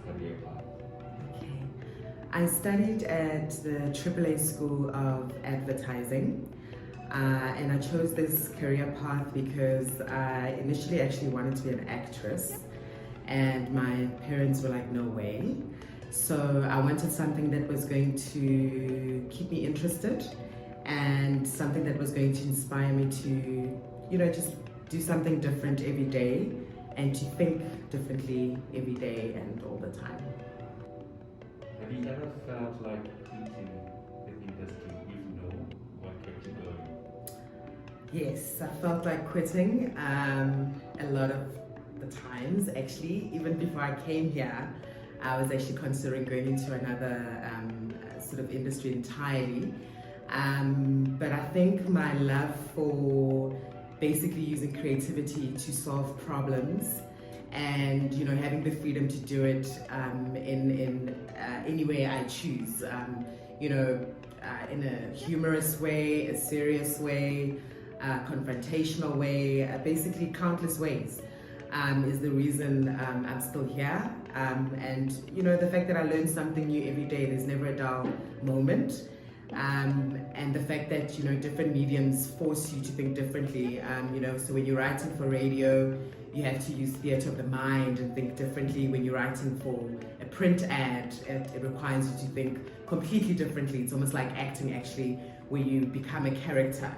career path? Okay. I studied at the AAA School of Advertising. And I chose this career path because I initially actually wanted to be an actress, and my parents were like, no way. So I wanted something that was going to keep me interested and something that was going to inspire me to, just do something different every day and to think differently every day and all the time. Have you ever felt like quitting the industry if no, what kept you going? Yes, I felt like quitting a lot of the times actually. Even before I came here, I was actually considering going into another sort of industry entirely. But I think my love for basically using creativity to solve problems and having the freedom to do it in any way I choose, in a humorous way, a serious way, confrontational way, basically countless ways, is the reason I'm still here. And the fact that I learn something new every day, there's never a dull moment. And the fact that different mediums force you to think differently. So when you're writing for radio, you have to use theatre of the mind and think differently. When you're writing for a print ad, it requires you to think completely differently. It's almost like acting actually, where you become a character.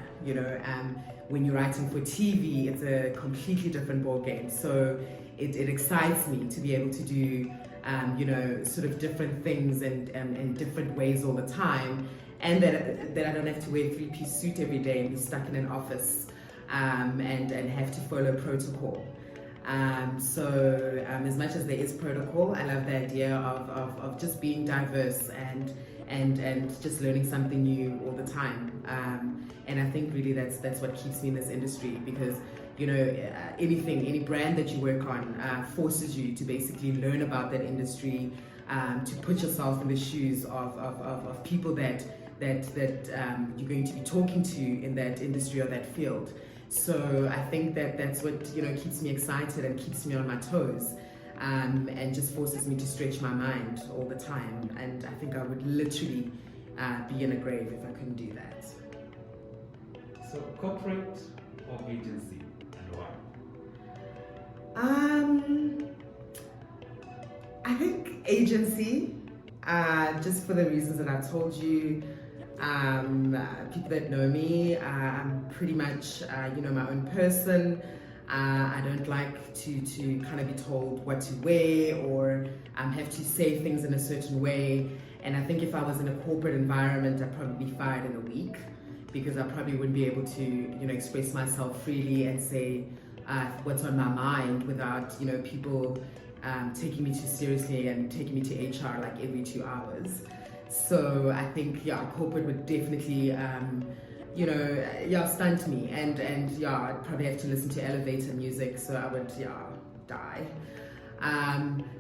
When you're writing for TV, it's a completely different ball game. So it excites me to be able to do sort of different things and in different ways all the time. And that I don't have to wear a three-piece suit every day and be stuck in an office and have to follow protocol. So as much as there is protocol, I love the idea of just being diverse and just learning something new all the time. And I think really that's what keeps me in this industry, because any brand that you work on forces you to basically learn about that industry, to put yourself in the shoes of people that you're going to be talking to in that industry or that field. So I think that's what keeps me excited and keeps me on my toes, and just forces me to stretch my mind all the time. And I think I would literally be in a grave if I couldn't do that. So corporate or agency, and why? I think agency, just for the reasons that I told you. People that know me, I'm pretty much, my own person. I don't like to kind of be told what to wear or have to say things in a certain way. And I think if I was in a corporate environment, I'd probably be fired in a week, because I probably wouldn't be able to, express myself freely and say what's on my mind without, people taking me too seriously and taking me to HR like every 2 hours. So I think, corporate would definitely, stunt me, and I'd probably have to listen to elevator music, so I would, die.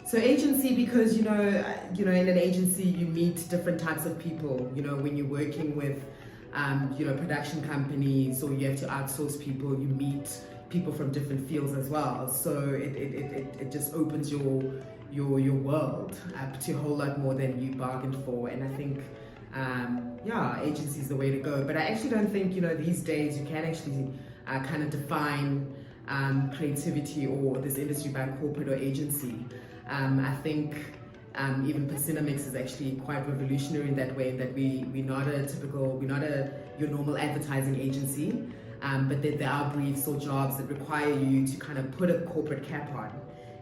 So agency, because, in an agency you meet different types of people, when you're working with, production companies, or you have to outsource people, you meet people from different fields as well. So it just opens your world up to a whole lot more than you bargained for. And I think agency is the way to go. But I actually don't think these days you can actually kind of define creativity or this industry by corporate or agency. I think even Persinomix is actually quite revolutionary in that way, that we're not your normal advertising agency, but that there are briefs or jobs that require you to kind of put a corporate cap on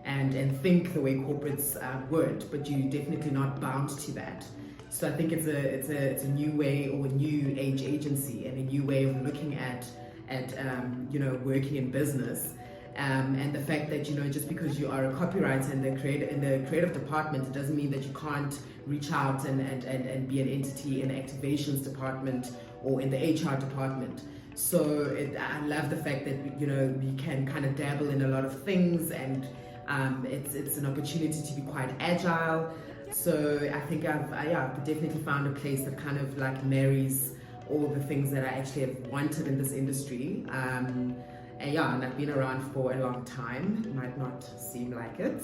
and think the way corporates would, but you're definitely not bound to that. So I think it's a new way, or a new age agency, and a new way of looking at working in business. And the fact that just because you are a copywriter in the creative department, it doesn't mean that you can't reach out and be an entity in the activations department or in the HR department. So I love the fact that we can kind of dabble in a lot of things, and it's an opportunity to be quite agile. So I think I've definitely found a place that kind of like marries all the things that I actually have wanted in this industry. And I've been around for a long time. It might not seem like it,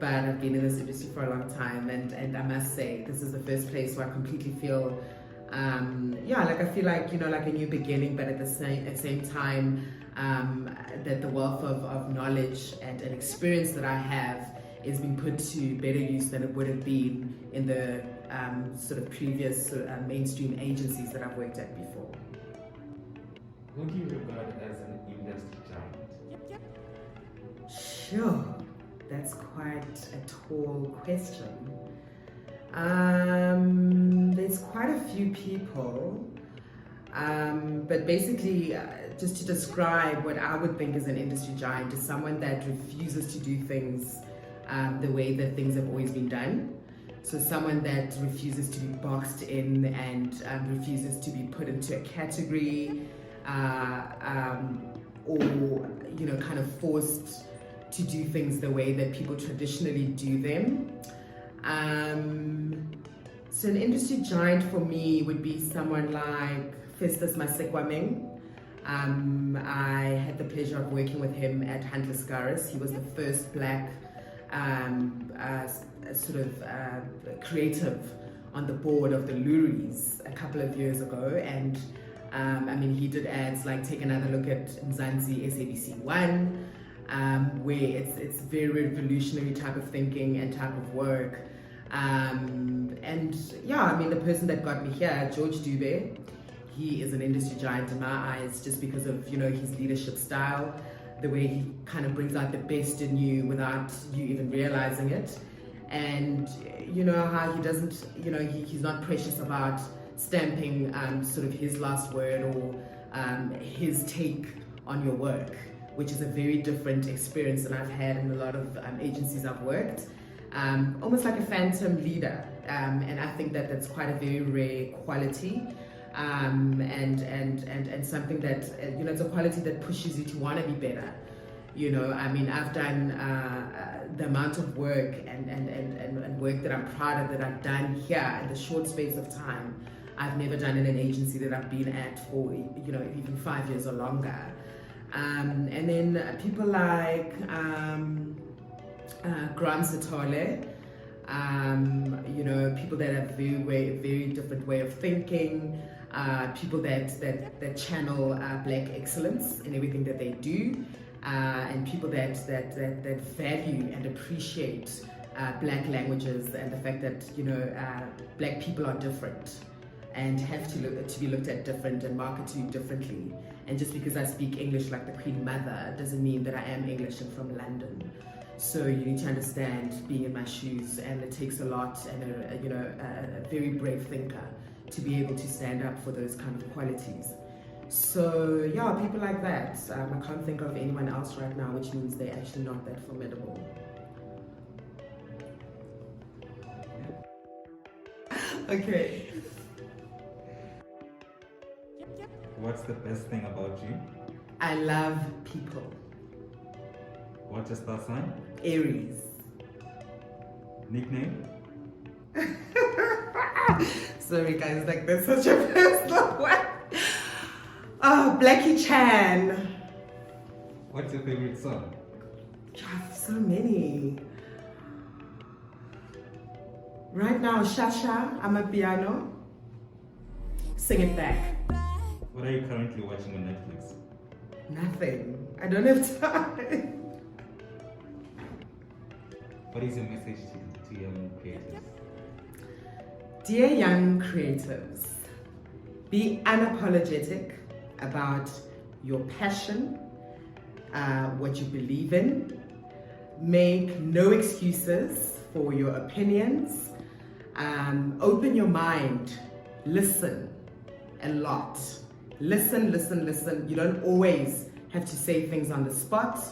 but I've been in this industry for a long time, and I must say, this is the first place where I completely feel, like I feel like, like a new beginning, but at the same time, that the wealth of knowledge and experience that I have is being put to better use than it would have been in the sort of previous mainstream agencies that I've worked at before. Who do you regard as an industry giant? Sure, that's quite a tall question. There's quite a few people, but basically, just to describe what I would think is an industry giant is someone that refuses to do things the way that things have always been done. So someone that refuses to be boxed in and refuses to be put into a category, or kind of forced to do things the way that people traditionally do them. So an industry giant for me would be someone like Festus Masekwameng. I had the pleasure of working with him at Huntless Scaris. He was the first black creative on the board of the Luries a couple of years ago, and he did ads like Take Another Look at Mzansi SABC 1, where it's very revolutionary type of thinking and type of work. The person that got me here, George Dube, he is an industry giant in my eyes just because of his leadership style, the way he kind of brings out the best in you without you even realizing it, and how he doesn't, he's not precious about stamping sort of his last word or his take on your work, which is a very different experience than I've had in a lot of agencies I've worked. Almost like a phantom leader, and I think that that's quite a very rare quality, and something that it's a quality that pushes you to want to be better. I've done the amount of work and work that I'm proud of that I've done here in the short space of time. I've never done in an agency that I've been at for even 5 years or longer. And then people like Graham Sithole, people that have very different way of thinking, people that channel black excellence in everything that they do, and people that value and appreciate black languages and the fact that black people are different and have to be looked at different and marketed to differently. And just because I speak English like the Queen Mother doesn't mean that I am English and from London. So you need to understand being in my shoes, and it takes a lot and a very brave thinker to be able to stand up for those kind of qualities. So yeah, people like that. I can't think of anyone else right now, which means they're actually not that formidable. Okay. What's the best thing about you? I love people. What's your star sign? Aries. Nickname? Sorry guys, like that's such a personal one. Oh, Blackie Chan. What's your favorite song? I have so many. Right now, Shasha, I'm a piano. Sing it back. What are you currently watching on Netflix? Nothing. I don't have time. What is your message to young creators? Dear young creatives, be unapologetic about your passion, what you believe in. Make no excuses for your opinions. Open your mind. Listen a lot. Listen. You don't always have to say things on the spot.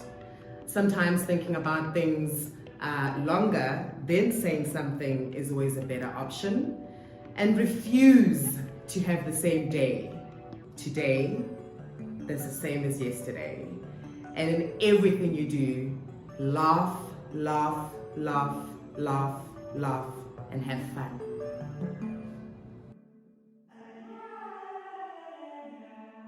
Sometimes thinking about things longer, then saying something is always a better option. And refuse to have the same day. Today, that's the same as yesterday. And in everything you do, laugh, and have fun.